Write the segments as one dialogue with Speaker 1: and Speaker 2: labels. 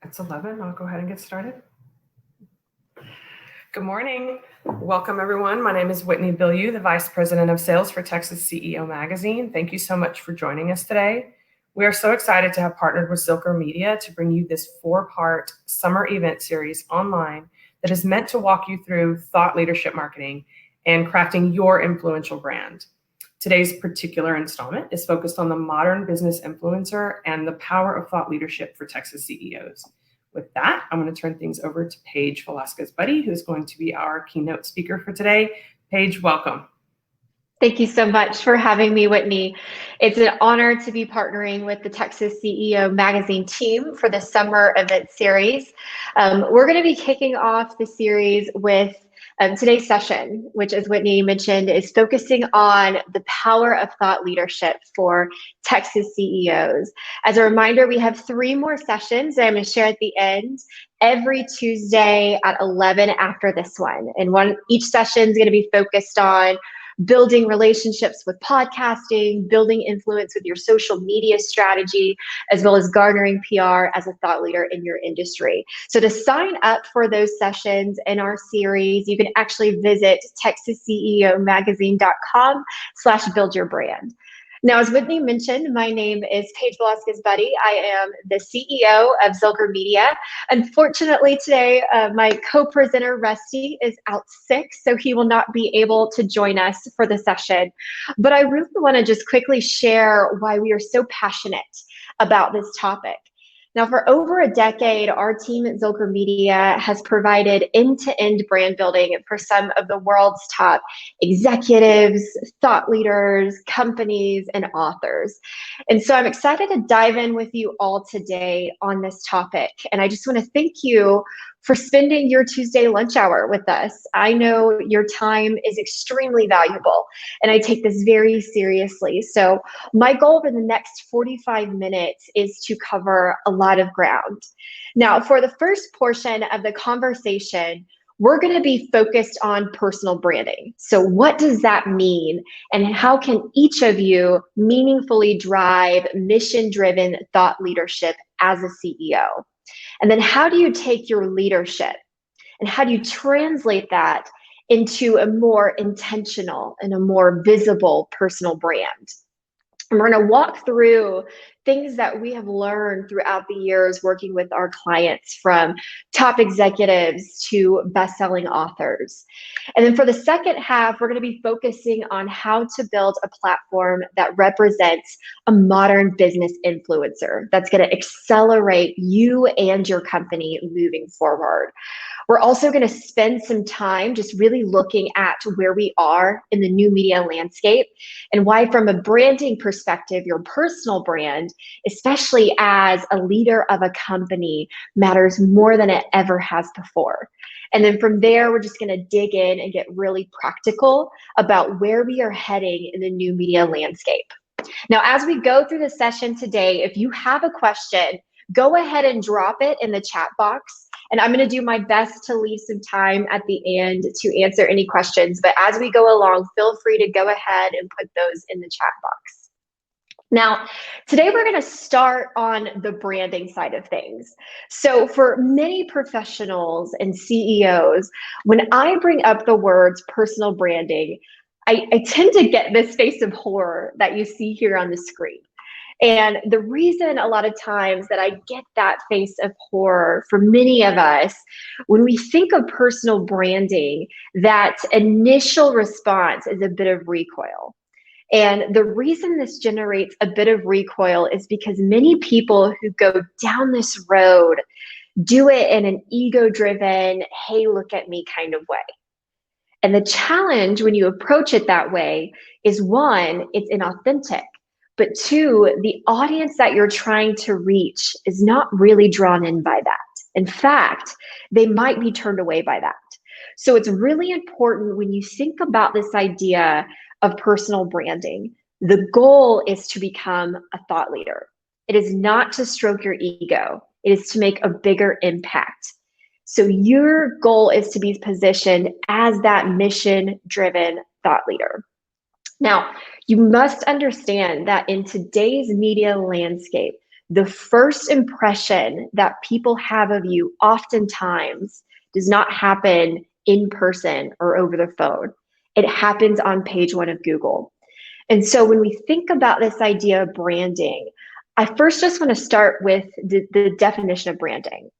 Speaker 1: It's 11. I'll go ahead and get started. Good morning. Welcome, everyone. My name is Whitney Bilyeu, the Vice President of Sales for Texas CEO Magazine. Thank you so much for joining us today. We are so excited to have partnered with Zilker Media to bring you this 4-part summer event series online that is meant to walk you through thought leadership marketing and crafting your influential brand. Today's particular installment is focused on the modern business influencer and the power of thought leadership for Texas CEOs. With that, I'm going to turn things over to Paige Velasquez-Buddy, who's going to be our keynote speaker for today. Paige, welcome.
Speaker 2: Thank you so much for having me, Whitney. It's an honor to be partnering with the Texas CEO Magazine team for the summer event series. We're going to be kicking off the series with today's session, which, as Whitney mentioned, is focusing on the power of thought leadership for Texas CEOs. As a reminder, we have 3 more sessions that I'm going to share at the end every Tuesday at 11 after this one. And each session is going to be focused on building relationships with podcasting, building influence with your social media strategy, as well as garnering PR as a thought leader in your industry. So to sign up for those sessions in our series, you can actually visit texasceomagazine.com/buildyourbrand. Now, as Whitney mentioned, my name is Paige Velasquez-Buddy. I am the CEO of Zilker Media. Unfortunately, today, my co-presenter, Rusty, is out sick, so he will not be able to join us for the session. But I really want to just quickly share why we are so passionate about this topic. Now, for over a decade, our team at Zilker Media has provided end-to-end brand building for some of the world's top executives, thought leaders, companies, and authors. And so I'm excited to dive in with you all today on this topic. And I just want to thank you for spending your Tuesday lunch hour with us. I know your time is extremely valuable, and I take this very seriously. So my goal for the next 45 minutes is to cover a lot of ground. Now, for the first portion of the conversation, we're going to be focused on personal branding. So what does that mean? And how can each of you meaningfully drive mission-driven thought leadership as a CEO? And then how do you take your leadership and how do you translate that into a more intentional and a more visible personal brand? And we're going to walk through things that we have learned throughout the years working with our clients, from top executives to best-selling authors. And then for the second half, we're going to be focusing on how to build a platform that represents a modern business influencer that's going to accelerate you and your company moving forward. We're also going to spend some time just really looking at where we are in the new media landscape and why, from a branding perspective, your personal brand, especially as a leader of a company, matters more than it ever has before. And then from there, we're just going to dig in and get really practical about where we are heading in the new media landscape. Now, as we go through the session today, if you have a question, go ahead and drop it in the chat box. And I'm going to do my best to leave some time at the end to answer any questions. But as we go along, feel free to go ahead and put those in the chat box. Now, today we're going to start on the branding side of things. So for many professionals and CEOs, when I bring up the words personal branding, I tend to get this face of horror that you see here on the screen. And the reason a lot of times that I get that face of horror for many of us, when we think of personal branding, that initial response is a bit of recoil. And the reason this generates a bit of recoil is because many people who go down this road do it in an ego-driven, hey, look at me kind of way. And the challenge when you approach it that way is, 1, it's inauthentic. But 2, the audience that you're trying to reach is not really drawn in by that. In fact, they might be turned away by that. So it's really important when you think about this idea of personal branding, the goal is to become a thought leader. It is not to stroke your ego. It is to make a bigger impact. So your goal is to be positioned as that mission-driven thought leader. Now, you must understand that in today's media landscape, the first impression that people have of you oftentimes does not happen in person or over the phone. It happens on page one of Google. And so when we think about this idea of branding, I first just want to start with the definition of branding.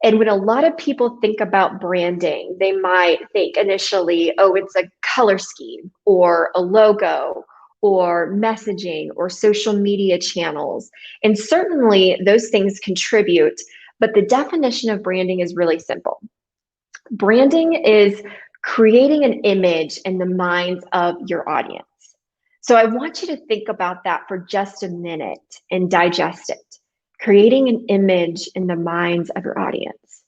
Speaker 2: And when a lot of people think about branding, they might think initially, oh, it's a color scheme or a logo or messaging or social media channels. And certainly those things contribute, but the definition of branding is really simple. Branding is creating an image in the minds of your audience. So I want you to think about that for just a minute and digest it. Creating an image in the minds of your audience.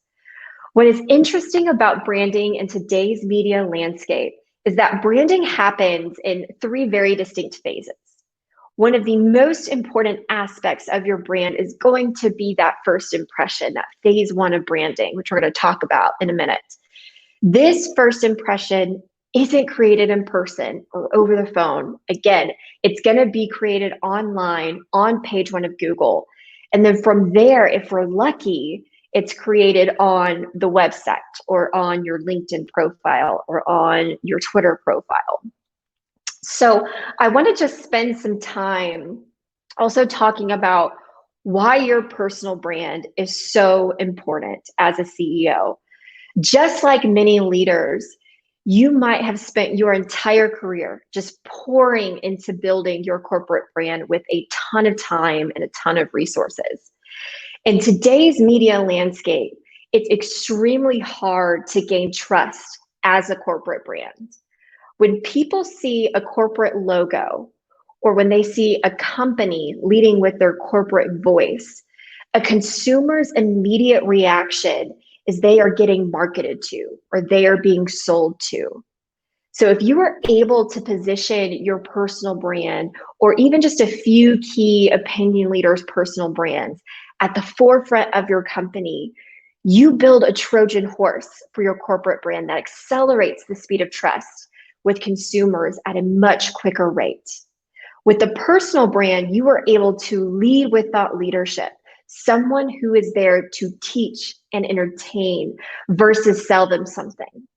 Speaker 2: What is interesting about branding in today's media landscape is that branding happens in three very distinct phases. One of the most important aspects of your brand is going to be that first impression, that phase one of branding, which we're going to talk about in a minute. This first impression isn't created in person or over the phone. Again, it's going to be created online on page one of Google. And then from there, if we're lucky, it's created on the website or on your LinkedIn profile or on your Twitter profile. So I want to just spend some time also talking about why your personal brand is so important as a CEO. Just like many leaders, you might have spent your entire career just pouring into building your corporate brand with a ton of time and a ton of resources. In today's media landscape, it's extremely hard to gain trust as a corporate brand. When people see a corporate logo or when they see a company leading with their corporate voice, a consumer's immediate reaction is they are getting marketed to or they are being sold to. So if you are able to position your personal brand or even just a few key opinion leaders' personal brands at the forefront of your company, you build a Trojan horse for your corporate brand that accelerates the speed of trust with consumers at a much quicker rate. With the personal brand, you are able to lead with thought leadership, someone who is there to teach and entertain versus sell them something.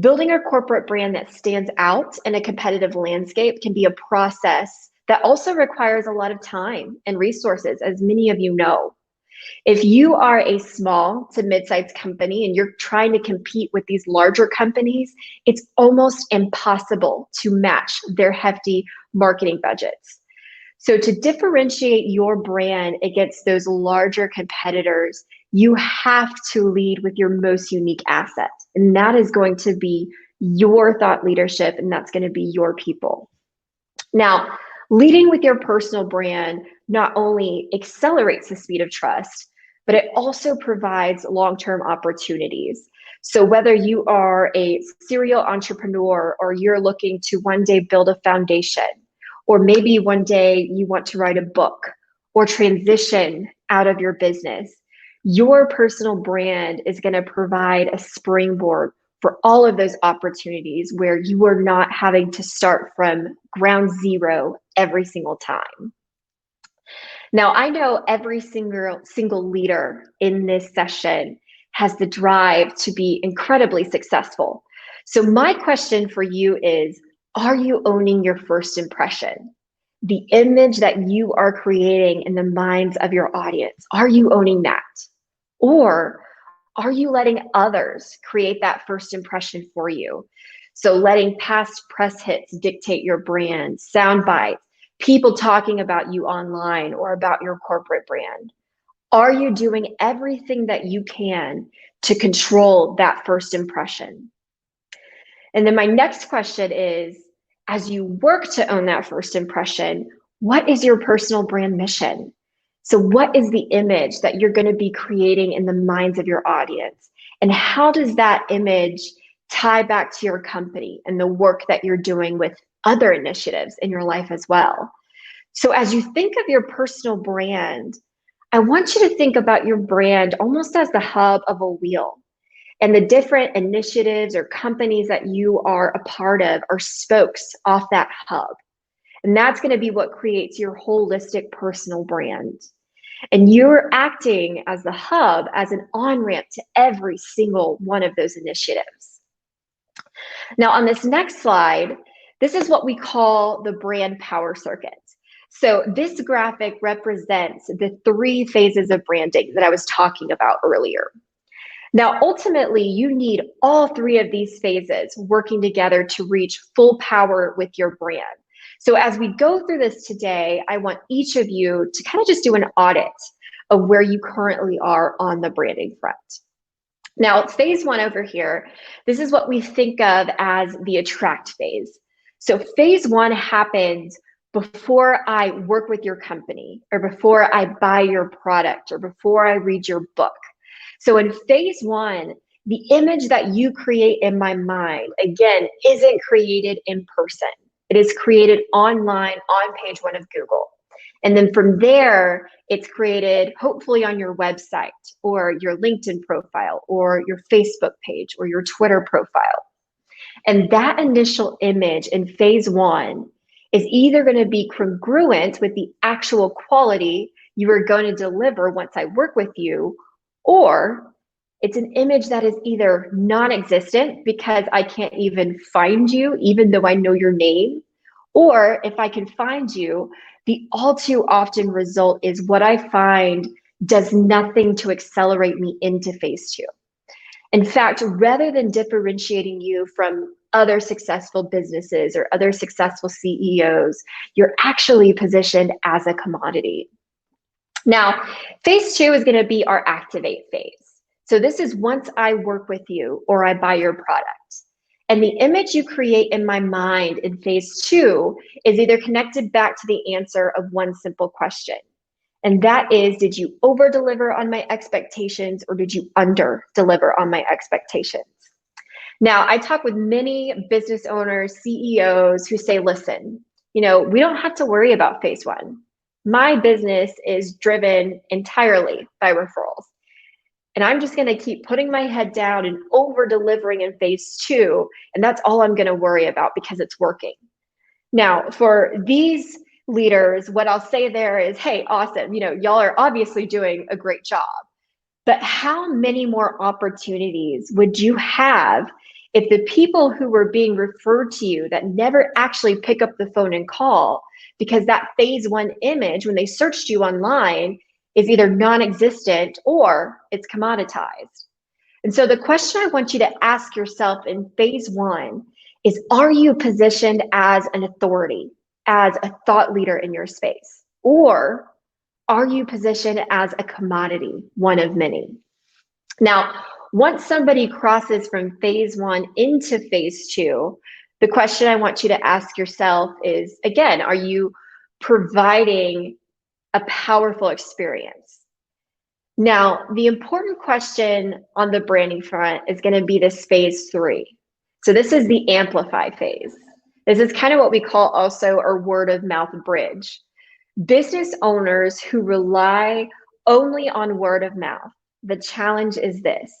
Speaker 2: Building a corporate brand that stands out in a competitive landscape can be a process that also requires a lot of time and resources, as many of you know. If you are a small to mid-sized company and you're trying to compete with these larger companies, it's almost impossible to match their hefty marketing budgets. So to differentiate your brand against those larger competitors, you have to lead with your most unique asset. And that is going to be your thought leadership, and that's going to be your people. Now, leading with your personal brand not only accelerates the speed of trust, but it also provides long-term opportunities. So whether you are a serial entrepreneur or you're looking to one day build a foundation, or maybe one day you want to write a book or transition out of your business, your personal brand is going to provide a springboard for all of those opportunities where you are not having to start from ground zero every single time. Now, I know every single leader in this session has the drive to be incredibly successful. So my question for you is, are you owning your first impression? The image that you are creating in the minds of your audience, are you owning that? Or are you letting others create that first impression for you? So letting past press hits dictate your brand, sound bites, people talking about you online or about your corporate brand. Are you doing everything that you can to control that first impression? And then my next question is, as you work to own that first impression, what is your personal brand mission? So what is the image that you're going to be creating in the minds of your audience? And how does that image tie back to your company and the work that you're doing with other initiatives in your life as well? So as you think of your personal brand, I want you to think about your brand almost as the hub of a wheel. And the different initiatives or companies that you are a part of are spokes off that hub. And that's going to be what creates your holistic personal brand. And you're acting as the hub, as an on-ramp to every single one of those initiatives. Now, on this next slide, this is what we call the brand power circuit. So this graphic represents the 3 phases of branding that I was talking about earlier. Now, ultimately, you need all 3 of these phases working together to reach full power with your brand. So as we go through this today, I want each of you to kind of just do an audit of where you currently are on the branding front. Now, phase 1 over here, this is what we think of as the attract phase. So phase 1 happens before I work with your company, or before I buy your product, or before I read your book. So in phase 1, the image that you create in my mind, again, isn't created in person. It is created online on page 1 of Google. And then from there, it's created hopefully on your website or your LinkedIn profile or your Facebook page or your Twitter profile. And that initial image in phase 1 is either going to be congruent with the actual quality you are going to deliver once I work with you, or it's an image that is either non-existent because I can't even find you, even though I know your name, or if I can find you, the all too often result is what I find does nothing to accelerate me into phase 2. In fact, rather than differentiating you from other successful businesses or other successful CEOs, you're actually positioned as a commodity. Now, phase 2 is going to be our activate phase. So this is once I work with you or I buy your product. And the image you create in my mind in phase 2 is either connected back to the answer of one simple question. And that is, did you over deliver on my expectations or did you under deliver on my expectations? Now, I talk with many business owners, CEOs who say, listen, we don't have to worry about phase 1. My business is driven entirely by referrals. And I'm just going to keep putting my head down and over delivering in phase 2. And that's all I'm going to worry about because it's working. Now, for these leaders, what I'll say there is, hey, awesome. Y'all are obviously doing a great job. But how many more opportunities would you have if the people who were being referred to you that never actually pick up the phone and call because that phase 1 image, when they searched you online, is either non-existent or it's commoditized? And so the question I want you to ask yourself in phase 1 is, are you positioned as an authority, as a thought leader in your space? Or are you positioned as a commodity, one of many? Now, once somebody crosses from phase 1 into phase 2, the question I want you to ask yourself is, again, are you providing a powerful experience? Now, the important question on the branding front is going to be this phase 3. So this is the amplify phase. This is kind of what we call also our word of mouth bridge. Business owners who rely only on word of mouth, the challenge is this: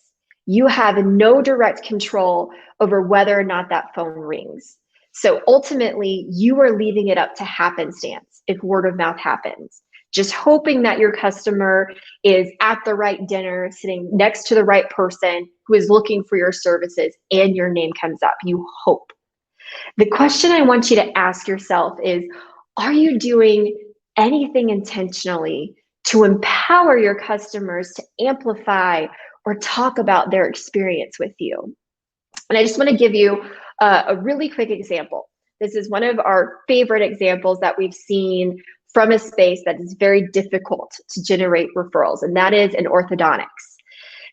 Speaker 2: you have no direct control over whether or not that phone rings. So ultimately, you are leaving it up to happenstance if word of mouth happens. Just hoping that your customer is at the right dinner, sitting next to the right person who is looking for your services, and your name comes up. You hope. The question I want you to ask yourself is, are you doing anything intentionally to empower your customers to amplify or talk about their experience with you? And I just want to give you a really quick example. This is one of our favorite examples that we've seen from a space that is very difficult to generate referrals, and that is in orthodontics.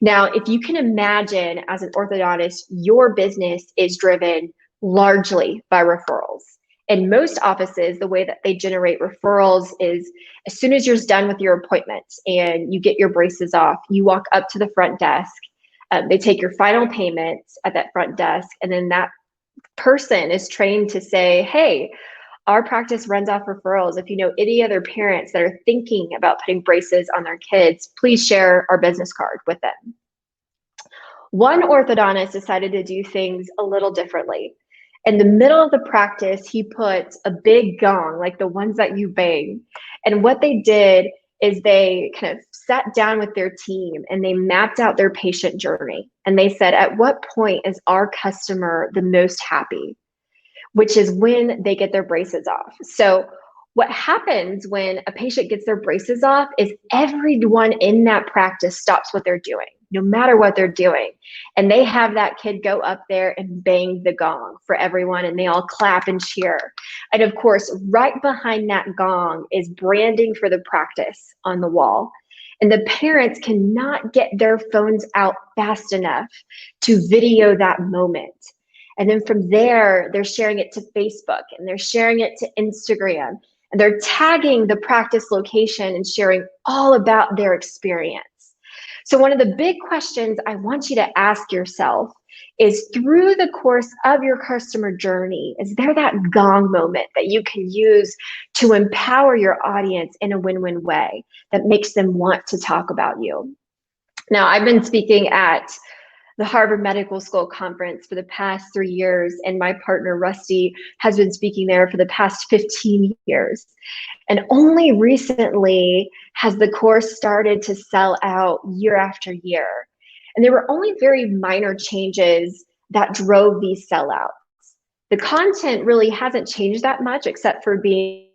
Speaker 2: Now, if you can imagine, as an orthodontist, your business is driven largely by referrals. In most offices, the way that they generate referrals is as soon as you're done with your appointment and you get your braces off, you walk up to the front desk, they take your final payment at that front desk, and then that person is trained to say, hey, our practice runs off referrals. If you know any other parents that are thinking about putting braces on their kids, please share our business card with them. One orthodontist decided to do things a little differently. In the middle of the practice, he put a big gong, like the ones that you bang. And what they did is they kind of sat down with their team and they mapped out their patient journey. And they said, at what point is our customer the most happy? Which is when they get their braces off. So what happens when a patient gets their braces off is everyone in that practice stops what they're doing, no matter what they're doing. And they have that kid go up there and bang the gong for everyone, and they all clap and cheer. And of course, right behind that gong is branding for the practice on the wall. And the parents cannot get their phones out fast enough to video that moment. And then from there, they're sharing it to Facebook and they're sharing it to Instagram, and they're tagging the practice location and sharing all about their experience. So one of the big questions I want you to ask yourself is, through the course of your customer journey, is there that gong moment that you can use to empower your audience in a win-win way that makes them want to talk about you? Now, I've been speaking at the Harvard Medical School conference for the past 3 years, and my partner Rusty has been speaking there for the past 15 years. And only recently has the course started to sell out year after year. And there were only very minor changes that drove these sellouts. The content really hasn't changed that much, except for being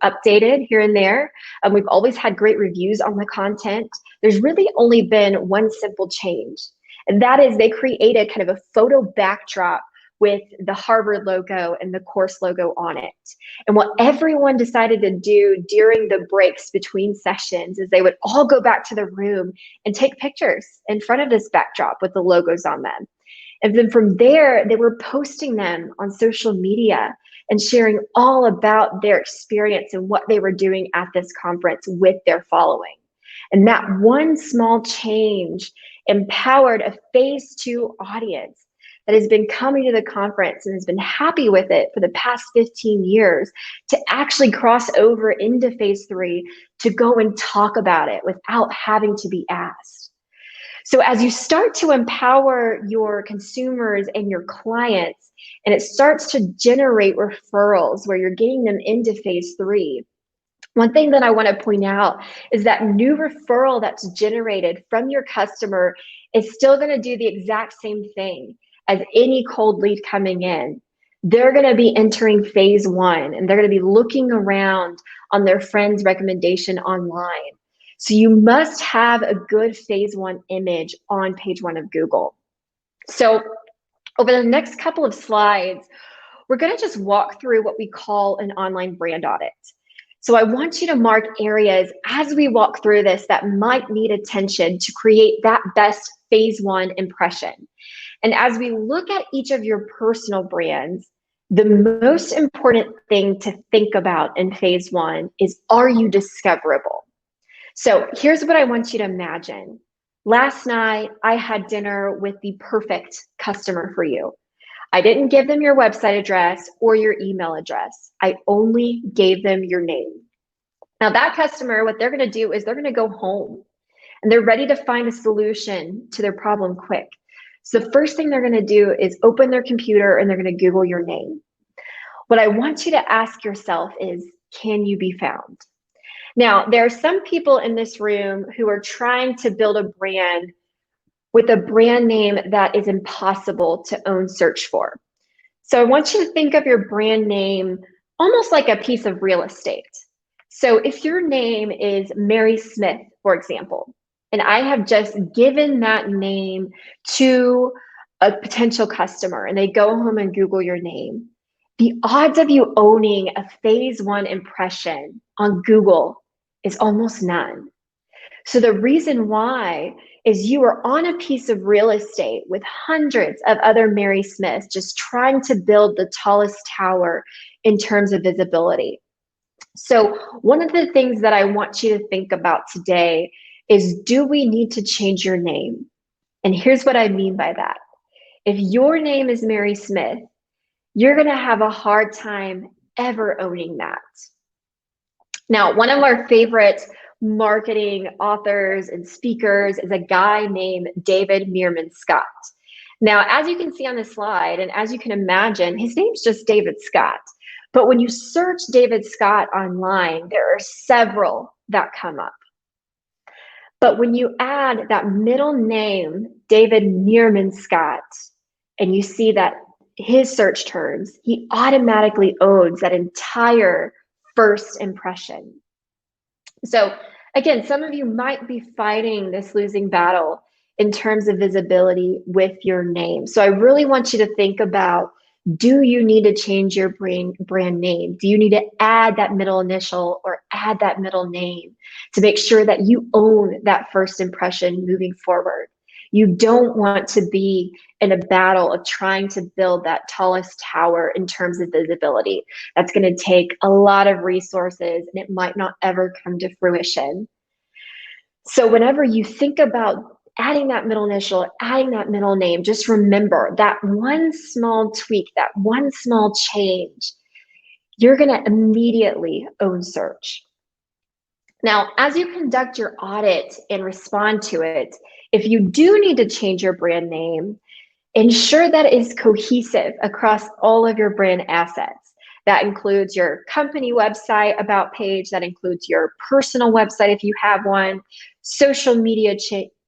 Speaker 2: updated here and there. We've always had great reviews on the content. There's really only been one simple change. And that is, they created kind of a photo backdrop with the Harvard logo and the course logo on it. And what everyone decided to do during the breaks between sessions is they would all go back to the room and take pictures in front of this backdrop with the logos on them. And then from there, they were posting them on social media and sharing all about their experience and what they were doing at this conference with their following. And that one small change empowered a phase 2 audience that has been coming to the conference and has been happy with it for the past 15 years to actually cross over into phase 3 to go and talk about it without having to be asked. So as you start to empower your consumers and your clients, and it starts to generate referrals where you're getting them into phase 3, one thing that I want to point out is that new referral that's generated from your customer is still going to do the exact same thing as any cold lead coming in. They're going to be entering phase 1, and they're going to be looking around on their friend's recommendation online. So you must have a good phase 1 image on page 1 of Google. So over the next couple of slides, we're going to just walk through what we call an online brand audit. So I want you to mark areas as we walk through this that might need attention to create that best phase 1 impression. And as we look at each of your personal brands, the most important thing to think about in phase 1 is, are you discoverable? So here's what I want you to imagine. Last night, I had dinner with the perfect customer for you. I didn't give them your website address or your email address. I only gave them your name. Now that customer, what they're going to do is they're going to go home and they're ready to find a solution to their problem quick. So the first thing they're going to do is open their computer and they're going to Google your name. What I want you to ask yourself is, can you be found? Now, there are some people in this room who are trying to build a brand with a brand name that is impossible to own search for. So I want you to think of your brand name almost like a piece of real estate. So if your name is Mary Smith, for example, and I have just given that name to a potential customer and they go home and Google your name, the odds of you owning a phase 1 impression on Google is almost none. So the reason why is you are on a piece of real estate with hundreds of other Mary Smiths just trying to build the tallest tower in terms of visibility. So one of the things that I want you to think about today is, do we need to change your name? And here's what I mean by that. If your name is Mary Smith, you're going to have a hard time ever owning that. Now, one of our favorite marketing authors and speakers is a guy named David Meerman Scott. Now, as you can see on the slide, and as you can imagine, his name's just David Scott. But when you search David Scott online, there are several that come up. But when you add that middle name, David Meerman Scott, and you see that his search terms, he automatically owns that entire first impression. So again, some of you might be fighting this losing battle in terms of visibility with your name. So I really want you to think about, do you need to change your brand name? Do you need to add that middle initial or add that middle name to make sure that you own that first impression moving forward? You don't want to be in a battle of trying to build that tallest tower in terms of visibility. That's going to take a lot of resources and it might not ever come to fruition. So whenever you think about adding that middle initial, adding that middle name, just remember that one small tweak, that one small change, you're going to immediately own search. Now, as you conduct your audit and respond to it, if you do need to change your brand name, ensure that it is cohesive across all of your brand assets. That includes your company website about page, that includes your personal website if you have one, social media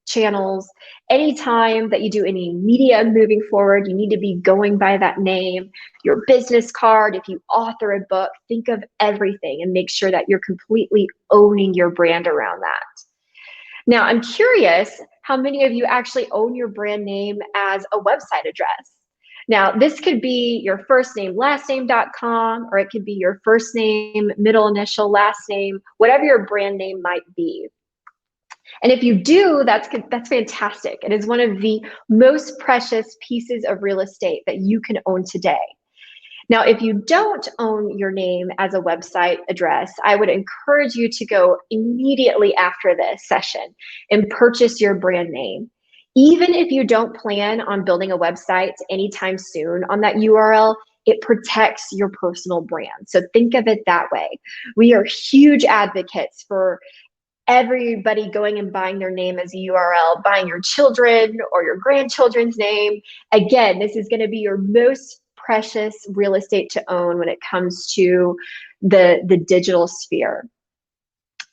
Speaker 2: channels. Anytime that you do any media moving forward, you need to be going by that name. Your business card, if you author a book, think of everything and make sure that you're completely owning your brand around that. Now, I'm curious how many of you actually own your brand name as a website address. Now, this could be your first name, last name.com, or it could be your first name, middle initial, last name, whatever your brand name might be. And if you do, that's fantastic. It is one of the most precious pieces of real estate that you can own today. Now, if you don't own your name as a website address, I would encourage you to go immediately after this session and purchase your brand name. Even if you don't plan on building a website anytime soon on that URL, it protects your personal brand. So think of it that way. We are huge advocates for everybody going and buying their name as a URL, buying your children or your grandchildren's name. Again, this is going to be your most precious real estate to own when it comes to the digital sphere.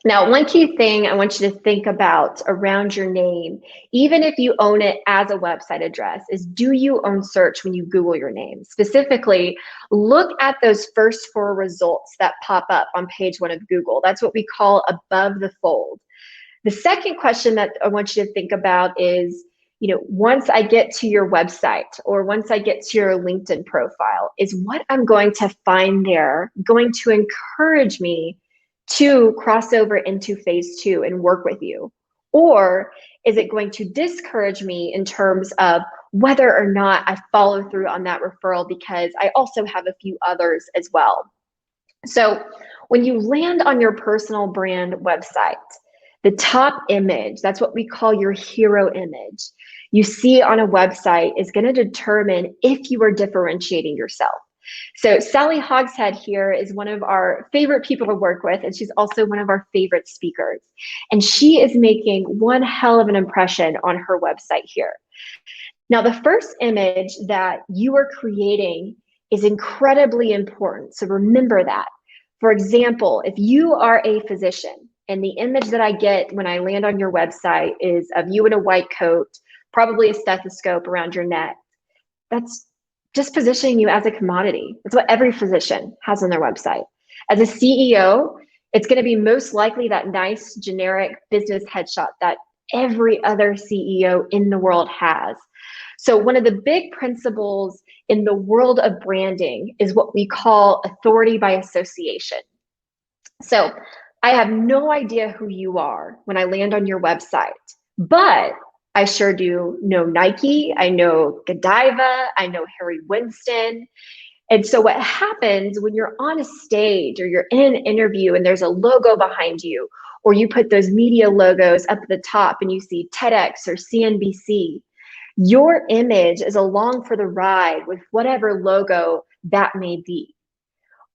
Speaker 2: Now, one key thing I want you to think about around your name, even if you own it as a website address, is do you own search when you Google your name? Specifically, look at those first 4 results that pop up on page 1 of Google. That's what we call above the fold. The second question that I want you to think about is, once I get to your website or once I get to your LinkedIn profile, is what I'm going to find there going to encourage me to cross over into phase 2 and work with you? Or is it going to discourage me in terms of whether or not I follow through on that referral because I also have a few others as well? So when you land on your personal brand website, the top image, that's what we call your hero image, you see on a website is going to determine if you are differentiating yourself. So Sally Hogshead here is one of our favorite people to work with, and she's also one of our favorite speakers. And she is making one hell of an impression on her website here. Now, the first image that you are creating is incredibly important. So remember that. For example, if you are a physician and the image that I get when I land on your website is of you in a white coat, probably a stethoscope around your neck, that's just positioning you as a commodity. It's what every physician has on their website. As a CEO, it's going to be most likely that nice generic business headshot that every other CEO in the world has. So one of the big principles in the world of branding is what we call authority by association. So I have no idea who you are when I land on your website, but I sure do know Nike, I know Godiva, I know Harry Winston. And so what happens when you're on a stage or you're in an interview and there's a logo behind you, or you put those media logos up at the top and you see TEDx or CNBC, your image is along for the ride with whatever logo that may be.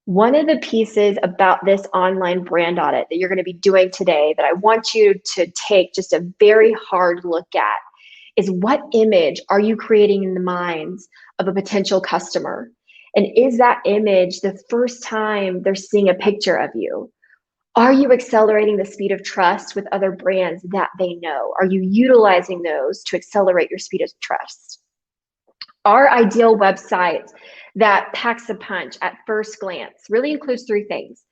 Speaker 2: One of the pieces about this online brand audit that you're going to be doing today that I want you to take just a very hard look at is what image are you creating in the minds of a potential customer? And is that image the first time they're seeing a picture of you? Are you accelerating the speed of trust with other brands that they know? Are you utilizing those to accelerate your speed of trust? Our ideal website that packs a punch at first glance really includes three things.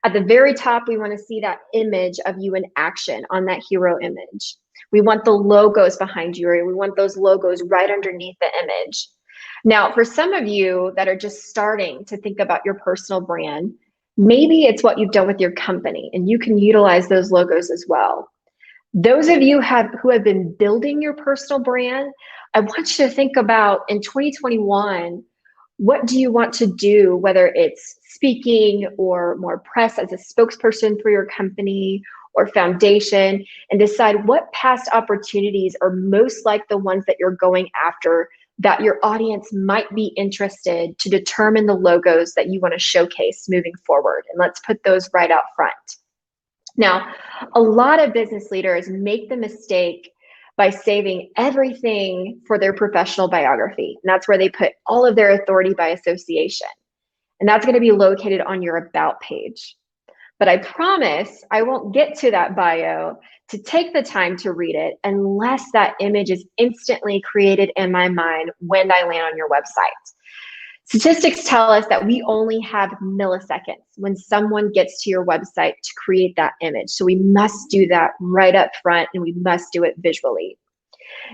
Speaker 2: At the very top, we want to see that image of you in action on that hero image. We want the logos behind you, or we want those logos right underneath the image. Now, for some of you that are just starting to think about your personal brand, maybe it's what you've done with your company, and you can utilize those logos as well. Those of you who have been building your personal brand, I want you to think about in 2021, what do you want to do, whether it's speaking or more press as a spokesperson for your company or foundation, and decide what past opportunities are most like the ones that you're going after that your audience might be interested to determine the logos that you want to showcase moving forward. And let's put those right out front. Now, a lot of business leaders make the mistake by saving everything for their professional biography. And that's where they put all of their authority by association. And that's going to be located on your about page. But I promise I won't get to that bio to take the time to read it unless that image is instantly created in my mind when I land on your website. Statistics tell us that we only have milliseconds when someone gets to your website to create that image. So we must do that right up front, and we must do it visually.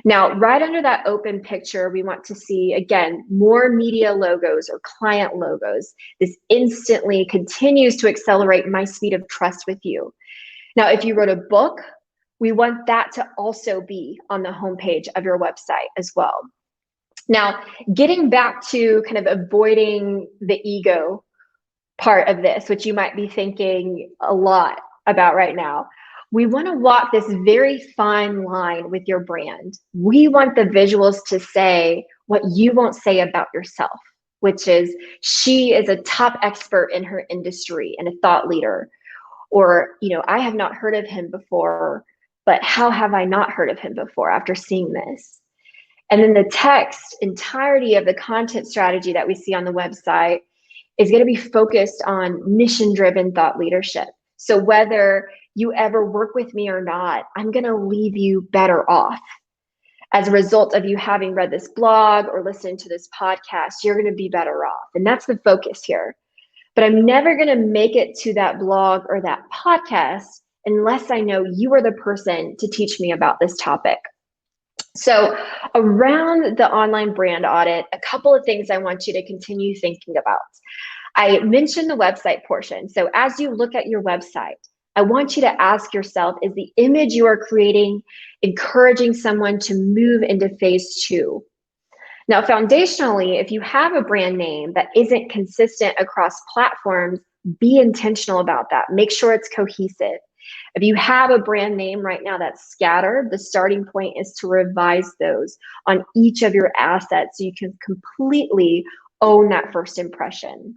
Speaker 2: Now, right under that open picture, we want to see, again, more media logos or client logos. This instantly continues to accelerate my speed of trust with you. Now, if you wrote a book, we want that to also be on the homepage of your website as well. Now, getting back to kind of avoiding the ego part of this, which you might be thinking a lot about right now, we want to walk this very fine line with your brand. We want the visuals to say what you won't say about yourself, which is, she is a top expert in her industry and a thought leader. Or, I have not heard of him before, but how have I not heard of him before after seeing this? And then the text entirety of the content strategy that we see on the website is going to be focused on mission-driven thought leadership. So whether you ever work with me or not, I'm going to leave you better off. As a result of you having read this blog or listened to this podcast, you're going to be better off. And that's the focus here. But I'm never going to make it to that blog or that podcast unless I know you are the person to teach me about this topic. So around the online brand audit, a couple of things I want you to continue thinking about. I mentioned the website portion. So as you look at your website, I want you to ask yourself, is the image you are creating encouraging someone to move into phase 2? Now, foundationally, if you have a brand name that isn't consistent across platforms, be intentional about that. Make sure it's cohesive. If you have a brand name right now that's scattered, the starting point is to revise those on each of your assets so you can completely own that first impression.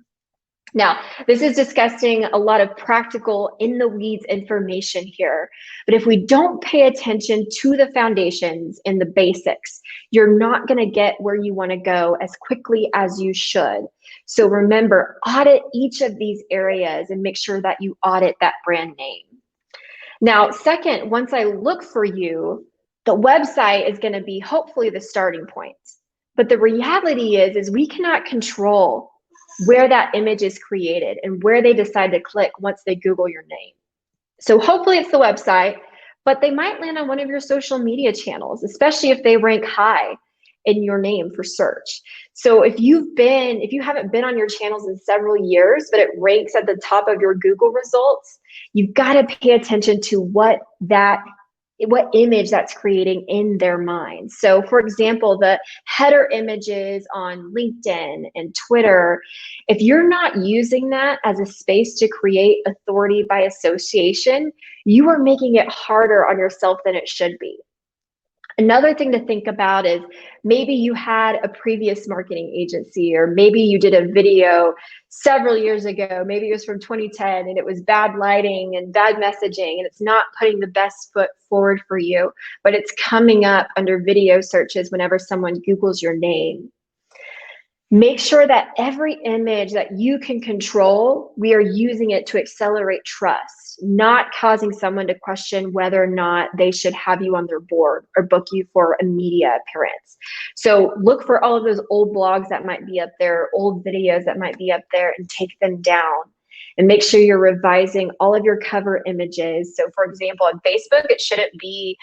Speaker 2: Now, this is discussing a lot of practical in the weeds information here, but if we don't pay attention to the foundations and the basics, you're not going to get where you want to go as quickly as you should. So remember, audit each of these areas and make sure that you audit that brand name. Now, second, once I look for you, the website is going to be hopefully the starting point. But the reality is we cannot control where that image is created and where they decide to click once they Google your name. So hopefully it's the website, but they might land on one of your social media channels, especially if they rank high in your name for search. So if you haven't been on your channels in several years, but it ranks at the top of your Google results, you've got to pay attention to what image that's creating in their mind. So for example, the header images on LinkedIn and Twitter, if you're not using that as a space to create authority by association, you are making it harder on yourself than it should be. Another thing to think about is maybe you had a previous marketing agency, or maybe you did a video several years ago. Maybe it was from 2010 and it was bad lighting and bad messaging, and it's not putting the best foot forward for you, but it's coming up under video searches whenever someone Googles your name. Make sure that every image that you can control, we are using it to accelerate trust, not causing someone to question whether or not they should have you on their board or book you for a media appearance. So look for all of those old blogs that might be up there, old videos that might be up there, and take them down. And make sure you're revising all of your cover images. So for example, on Facebook, it shouldn't be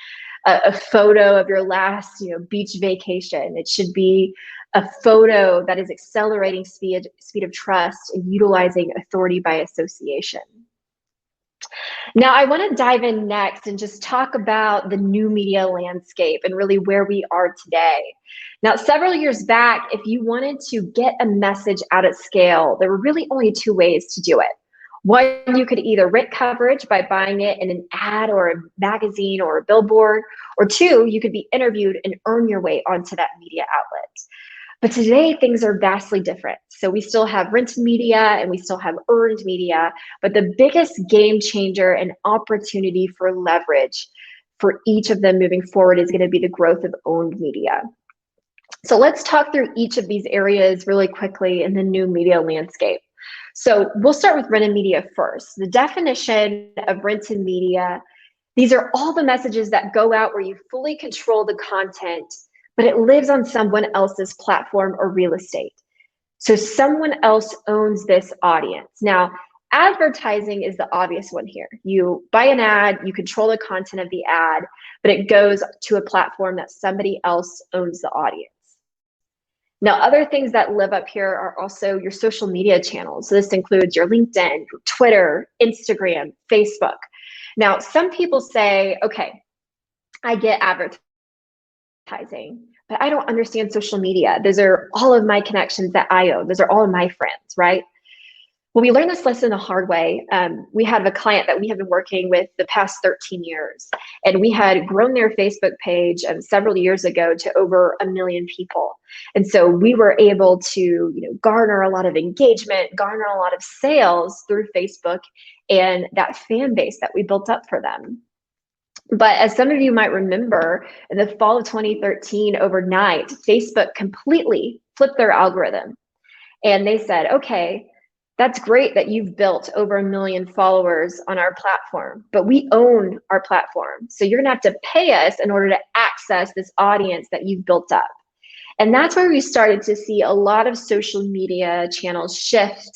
Speaker 2: a photo of your last beach vacation. It should be a photo that is accelerating speed of trust and utilizing authority by association. Now, I want to dive in next and just talk about the new media landscape and really where we are today. Now, several years back, if you wanted to get a message out at scale, there were really only two ways to do it. One, you could either rent coverage by buying it in an ad or a magazine or a billboard, or two, you could be interviewed and earn your way onto that media outlet. But today, things are vastly different. So we still have rented media and we still have earned media, but the biggest game changer and opportunity for leverage for each of them moving forward is going to be the growth of owned media. So let's talk through each of these areas really quickly in the new media landscape. So we'll start with rented media first. The definition of rented media, these are all the messages that go out where you fully control the content, but it lives on someone else's platform or real estate. So someone else owns this audience. Now, advertising is the obvious one here. You buy an ad, you control the content of the ad, but it goes to a platform that somebody else owns the audience. Now, other things that live up here are also your social media channels. So this includes your LinkedIn, your Twitter, Instagram, Facebook. Now, some people say, okay, I get advertising, but I don't understand social media. Those are all of my connections that I own. Those are all of my friends, right? Well, we learned this lesson the hard way. We had a client that we have been working with the past 13 years, and we had grown their Facebook page several years ago to over 1 million people. And so we were able to garner a lot of engagement, garner a lot of sales through Facebook and that fan base that we built up for them. But as some of you might remember, in the fall of 2013, overnight, Facebook completely flipped their algorithm. And they said, okay, that's great that you've built over 1 million followers on our platform, but we own our platform. So you're gonna have to pay us in order to access this audience that you've built up. And that's where we started to see a lot of social media channels shift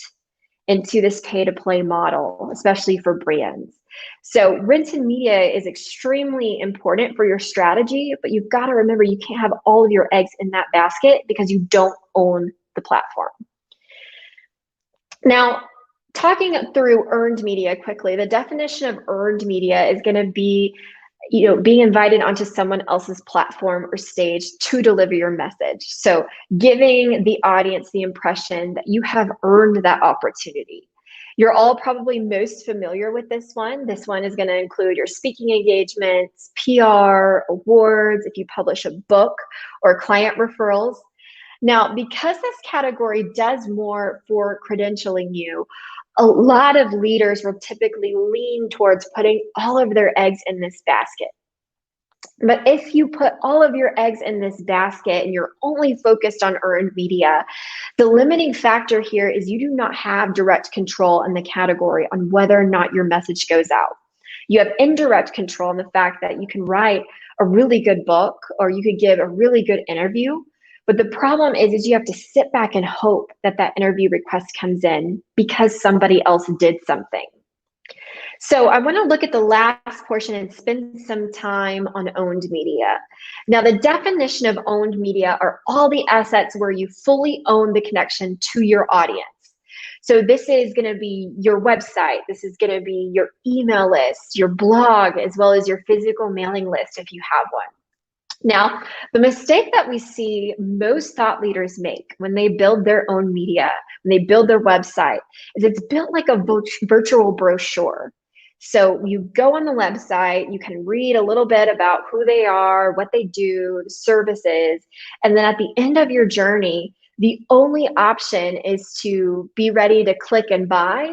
Speaker 2: into this pay-to-play model, especially for brands. So rented media is extremely important for your strategy, but you've got to remember you can't have all of your eggs in that basket because you don't own the platform. Now, talking through earned media quickly, the definition of earned media is going to be being invited onto someone else's platform or stage to deliver your message. So giving the audience the impression that you have earned that opportunity. You're all probably most familiar with this one. This one is going to include your speaking engagements, PR, awards, if you publish a book, or client referrals. Now, because this category does more for credentialing you, a lot of leaders will typically lean towards putting all of their eggs in this basket. But if you put all of your eggs in this basket and you're only focused on earned media, the limiting factor here is you do not have direct control in the category on whether or not your message goes out. You have indirect control in the fact that you can write a really good book or you could give a really good interview. But the problem is you have to sit back and hope that that interview request comes in because somebody else did something. So I want to look at the last portion and spend some time on owned media. Now, the definition of owned media are all the assets where you fully own the connection to your audience. So this is going to be your website. This is going to be your email list, your blog, as well as your physical mailing list if you have one. Now, the mistake that we see most thought leaders make when they build their own media, when they build their website, is it's built like a virtual brochure. So you go on the website, you can read a little bit about who they are, what they do, the services, and then at the end of your journey, the only option is to be ready to click and buy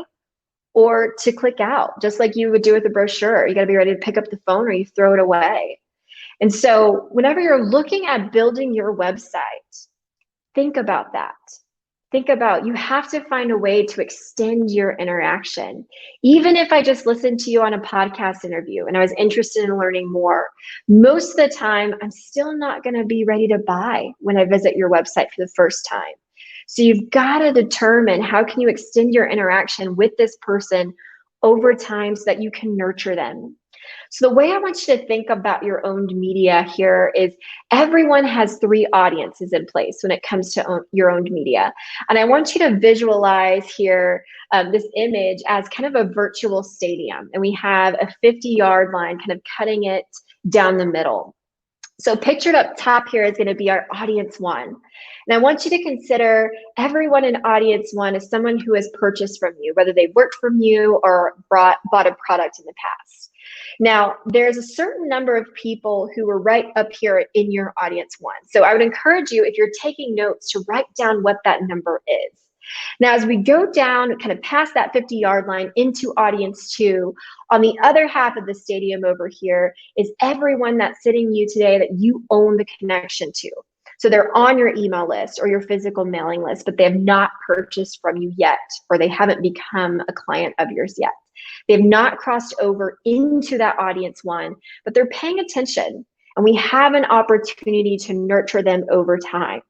Speaker 2: or to click out, just like you would do with a brochure. You got to be ready to pick up the phone or you throw it away. And so whenever you're looking at building your website, think about that. Think about, you have to find a way to extend your interaction. Even if I just listened to you on a podcast interview and I was interested in learning more, most of the time, I'm still not going to be ready to buy when I visit your website for the first time. So you've got to determine how can you extend your interaction with this person over time so that you can nurture them. So the way I want you to think about your owned media here is everyone has three audiences in place when it comes to your owned media. And I want you to visualize here this image as kind of a virtual stadium. And we have a 50-yard line kind of cutting it down the middle. So pictured up top here is going to be our audience one. And I want you to consider everyone in audience one as someone who has purchased from you, whether they worked from you or bought a product in the past. Now, there's a certain number of people who were right up here in your audience one. So I would encourage you, if you're taking notes, to write down what that number is. Now, as we go down, kind of past that 50-yard line into audience two, on the other half of the stadium over here is everyone that's sitting you today that you own the connection to. So they're on your email list or your physical mailing list, but they have not purchased from you yet, or they haven't become a client of yours yet. They've not crossed over into that audience one, but they're paying attention, and we have an opportunity to nurture them over time.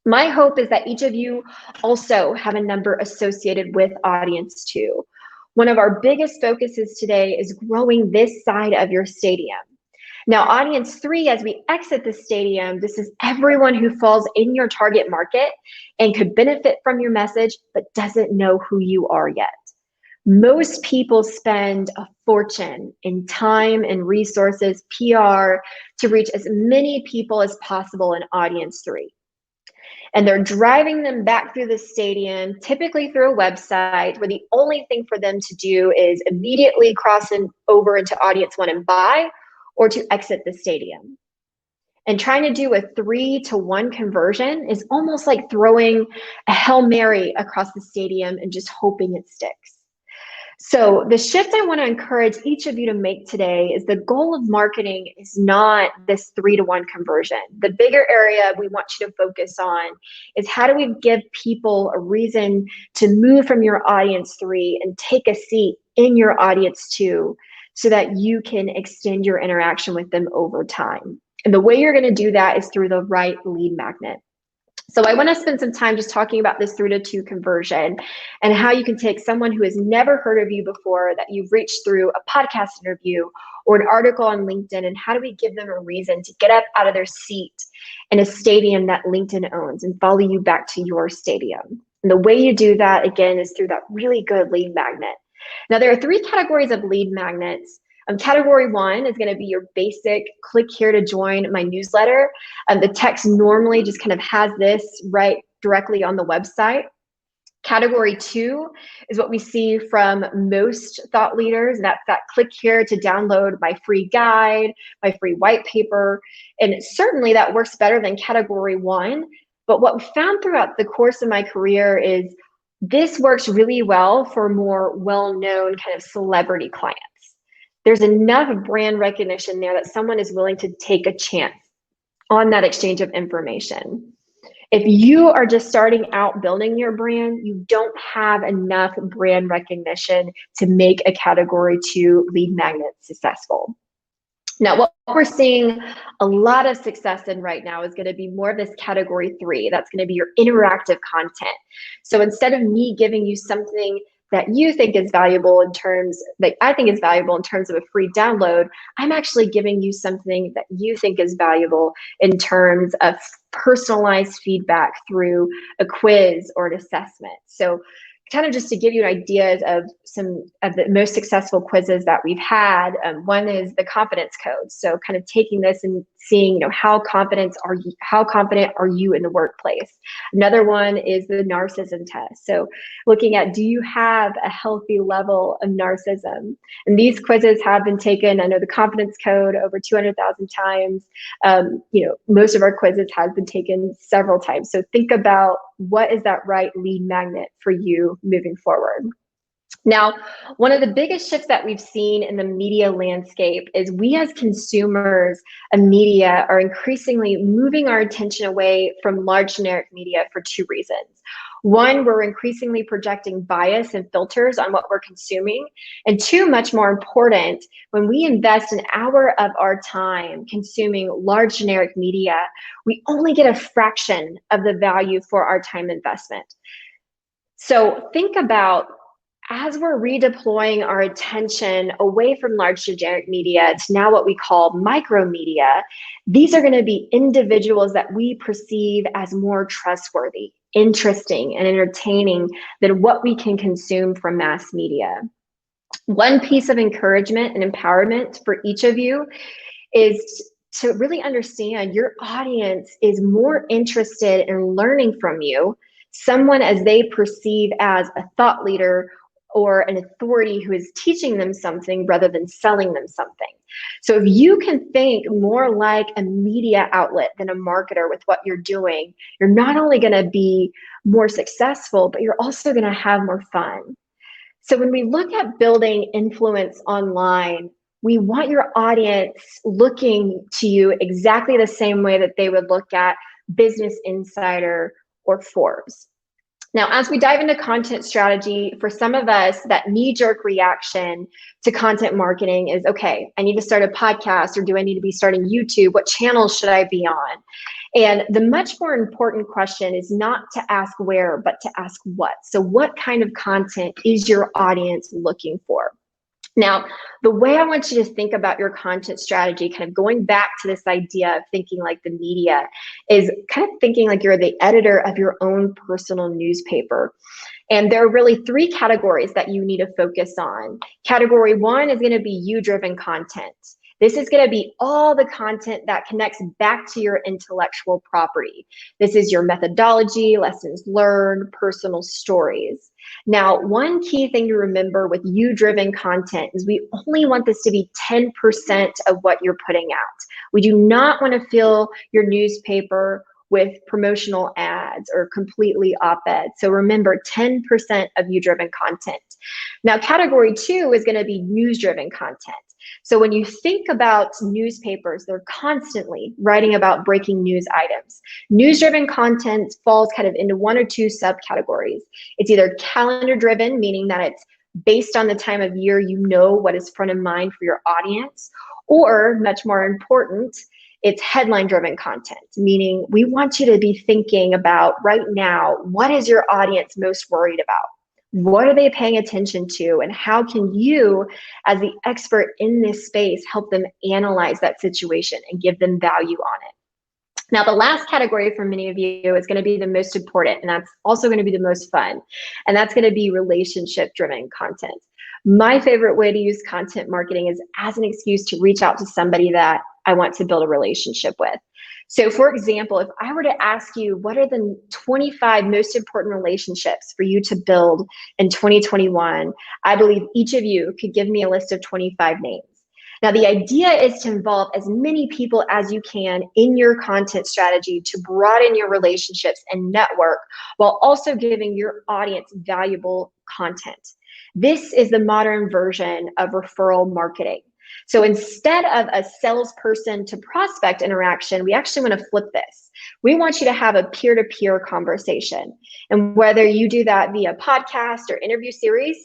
Speaker 2: My hope is that each of you also have a number associated with audience two. One of our biggest focuses today is growing this side of your stadium. Now, audience three, as we exit the stadium, this is everyone who falls in your target market and could benefit from your message, but doesn't know who you are yet. Most people spend a fortune in time and resources, PR, to reach as many people as possible in audience three. And they're driving them back through the stadium, typically through a website where the only thing for them to do is immediately cross over into audience one and buy, or to exit the stadium. And trying to do a 3-to-1 conversion is almost like throwing a Hail Mary across the stadium and just hoping it sticks. So the shift I want to encourage each of you to make today is the goal of marketing is not this 3-to-1 conversion. The bigger area we want you to focus on is how do we give people a reason to move from your audience three and take a seat in your audience two so that you can extend your interaction with them over time. And the way you're going to do that is through the right lead magnet. So I want to spend some time just talking about this 3-to-2 conversion and how you can take someone who has never heard of you before that you've reached through a podcast interview or an article on LinkedIn, and how do we give them a reason to get up out of their seat in a stadium that LinkedIn owns and follow you back to your stadium. And the way you do that, again, is through that really good lead magnet. Now, there are 3 categories of lead magnets. Category 1 is going to be your basic click here to join my newsletter. The text normally just kind of has this right directly on the website. Category 2 is what we see from most thought leaders, and that's that click here to download my free guide, my free white paper. And certainly that works better than category 1. But what we found throughout the course of my career is this works really well for more well-known kind of celebrity clients. There's enough brand recognition there that someone is willing to take a chance on that exchange of information. If you are just starting out building your brand, you don't have enough brand recognition to make a category 2 lead magnet successful. Now, what we're seeing a lot of success in right now is going to be more of this category 3. That's going to be your interactive content. So instead of me giving you something that you think is valuable in terms that I think is valuable in terms of a free download, I'm actually giving you something that you think is valuable in terms of personalized feedback through a quiz or an assessment. So kind of just to give you an idea of some of the most successful quizzes that we've had, one is the confidence code. So kind of taking this and seeing, how confident are you in the workplace? Another one is the narcissism test. So looking at, do you have a healthy level of narcissism? And these quizzes have been taken, I know the confidence code over 200,000 times. Most of our quizzes have been taken several times. So think about, what is that right lead magnet for you moving forward? Now, one of the biggest shifts that we've seen in the media landscape is we as consumers of media are increasingly moving our attention away from large generic media for two reasons. One, we're increasingly projecting bias and filters on what we're consuming. And two, much more important, when we invest an hour of our time consuming large generic media, we only get a fraction of the value for our time investment. So think about, as we're redeploying our attention away from large generic media to now what we call micro media, these are going to be individuals that we perceive as more trustworthy, interesting, and entertaining than what we can consume from mass media. One piece of encouragement and empowerment for each of you is to really understand your audience is more interested in learning from you, someone as they perceive as a thought leader or an authority who is teaching them something rather than selling them something. So if you can think more like a media outlet than a marketer with what you're doing, you're not only going to be more successful, but you're also going to have more fun. So when we look at building influence online, we want your audience looking to you exactly the same way that they would look at Business Insider or Forbes. Now, as we dive into content strategy, for some of us, that knee-jerk reaction to content marketing is, okay, I need to start a podcast, or do I need to be starting YouTube? What channels should I be on? And the much more important question is not to ask where, but to ask what. So what kind of content is your audience looking for? Now, the way I want you to think about your content strategy, kind of going back to this idea of thinking like the media, is kind of thinking like you're the editor of your own personal newspaper. And there are really three categories that you need to focus on. Category one is going to be you-driven content. This is going to be all the content that connects back to your intellectual property. This is your methodology, lessons learned, personal stories. Now, one key thing to remember with you-driven content is we only want this to be 10% of what you're putting out. We do not want to fill your newspaper with promotional ads or completely op-ed. So remember, 10% of you-driven content. Now, category two is going to be news-driven content. So when you think about newspapers, they're constantly writing about breaking news items. News-driven content falls kind of into one or two subcategories. It's either calendar-driven, meaning that it's based on the time of year, you know what is front of mind for your audience, or much more important, it's headline-driven content, meaning we want you to be thinking about right now, what is your audience most worried about? What are they paying attention to? And how can you, as the expert in this space, help them analyze that situation and give them value on it? Now, the last category for many of you is going to be the most important, and that's also going to be the most fun, and that's going to be relationship-driven content. My favorite way to use content marketing is as an excuse to reach out to somebody that I want to build a relationship with. So for example, if I were to ask you, what are the 25 most important relationships for you to build in 2021? I believe each of you could give me a list of 25 names. Now, the idea is to involve as many people as you can in your content strategy to broaden your relationships and network, while also giving your audience valuable content. This is the modern version of referral marketing. So instead of a salesperson to prospect interaction, we actually want to flip this. We want you to have a peer-to-peer conversation. And whether you do that via podcast or interview series,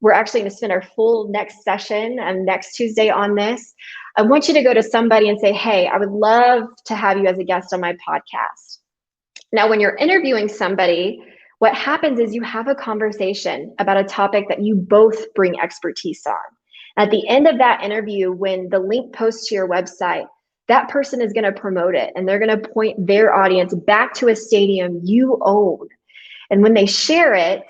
Speaker 2: we're actually going to spend our full next session next Tuesday on this. I want you to go to somebody and say, hey, I would love to have you as a guest on my podcast. Now, when you're interviewing somebody, what happens is you have a conversation about a topic that you both bring expertise on. At the end of that interview, when the link posts to your website, that person is going to promote it, and they're going to point their audience back to a stadium you own. And when they share it,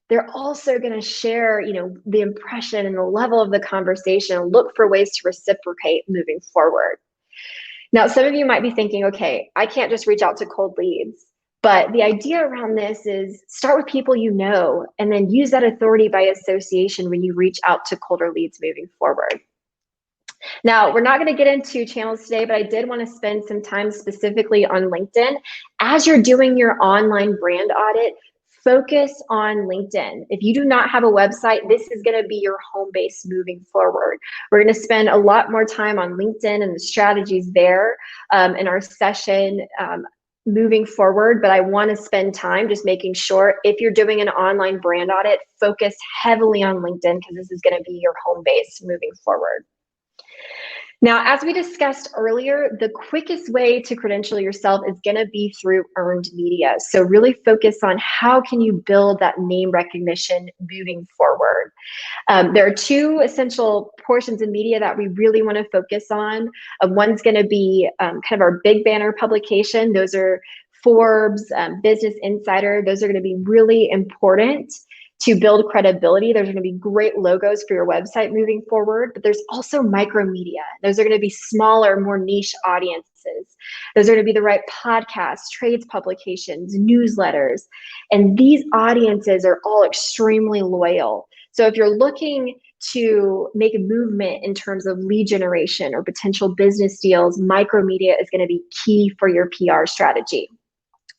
Speaker 2: they're also going to share, the impression and the level of the conversation, and look for ways to reciprocate moving forward. Now, some of you might be thinking, okay, I can't just reach out to cold leads. But the idea around this is start with people you know, and then use that authority by association when you reach out to colder leads moving forward. Now, we're not going to get into channels today, but I did want to spend some time specifically on LinkedIn. As you're doing your online brand audit, focus on LinkedIn. If you do not have a website, this is going to be your home base moving forward. We're going to spend a lot more time on LinkedIn and the strategies there in our session moving forward, but I want to spend time just making sure if you're doing an online brand audit, focus heavily on LinkedIn because this is going to be your home base moving forward. Now, as we discussed earlier, the quickest way to credential yourself is going to be through earned media. So really focus on how can you build that name recognition moving forward. There are two essential portions of media that we really want to focus on. One's going to be kind of our big banner publication. Those are Forbes, Business Insider. Those are going to be really important to build credibility. There's going to be great logos for your website moving forward, but there's also micro media. Those are going to be smaller, more niche audiences. Those are going to be the right podcasts, trades publications, newsletters. And these audiences are all extremely loyal. So if you're looking to make a movement in terms of lead generation or potential business deals, micro media is going to be key for your PR strategy.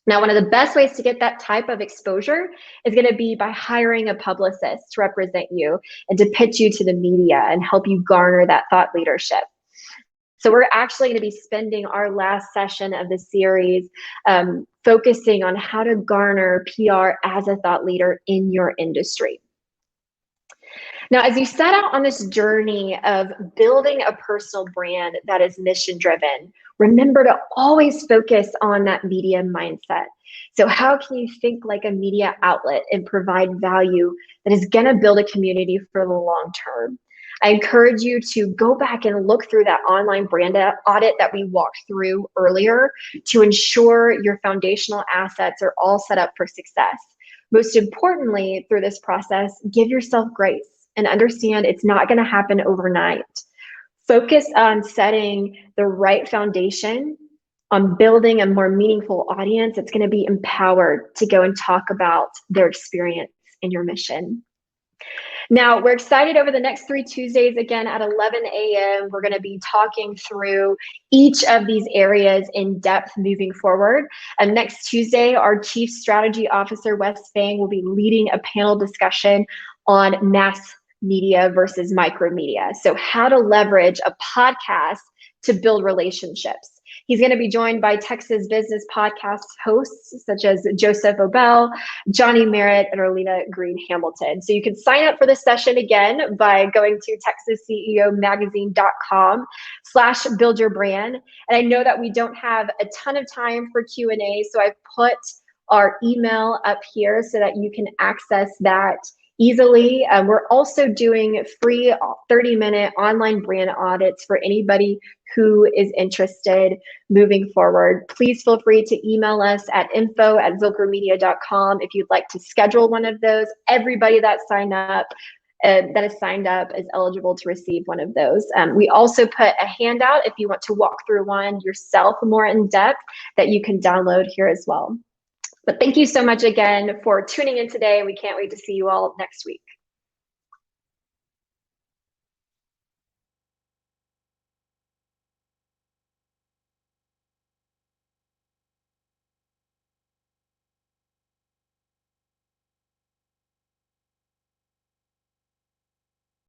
Speaker 2: Now, one of the best ways to get that type of exposure is going to be by hiring a publicist to represent you and to pitch you to the media and help you garner that thought leadership. So we're actually going to be spending our last session of the series focusing on how to garner PR as a thought leader in your industry. Now, as you set out on this journey of building a personal brand that is mission driven, remember to always focus on that media mindset. So how can you think like a media outlet and provide value that is going to build a community for the long term? I encourage you to go back and look through that online brand audit that we walked through earlier to ensure your foundational assets are all set up for success. Most importantly, through this process, give yourself grace and understand it's not going to happen overnight. Focus on setting the right foundation, on building a more meaningful audience that's going to be empowered to go and talk about their experience in your mission. Now, we're excited over the next 3 Tuesdays, again at 11 a.m. We're going to be talking through each of these areas in depth moving forward. And next Tuesday, our Chief Strategy Officer, Wes Fang, will be leading a panel discussion on mass media versus micro media. So how to leverage a podcast to build relationships. He's going to be joined by Texas business podcast hosts such as Joseph Obel, Johnny Merritt, and Arlena Green Hamilton. So you can sign up for this session again by going to texasceomagazine.com/buildyourbrand. And I know that we don't have a ton of time for Q&A, so I've put our email up here so that you can access that easily. We're also doing free 30-minute online brand audits for anybody who is interested moving forward. Please feel free to email us at info@zilkermedia.com if you'd like to schedule one of those. Everybody that is signed up is eligible to receive one of those. We also put a handout if you want to walk through one yourself more in depth that you can download here as well. But thank you so much again for tuning in today. We can't wait to see you all next week.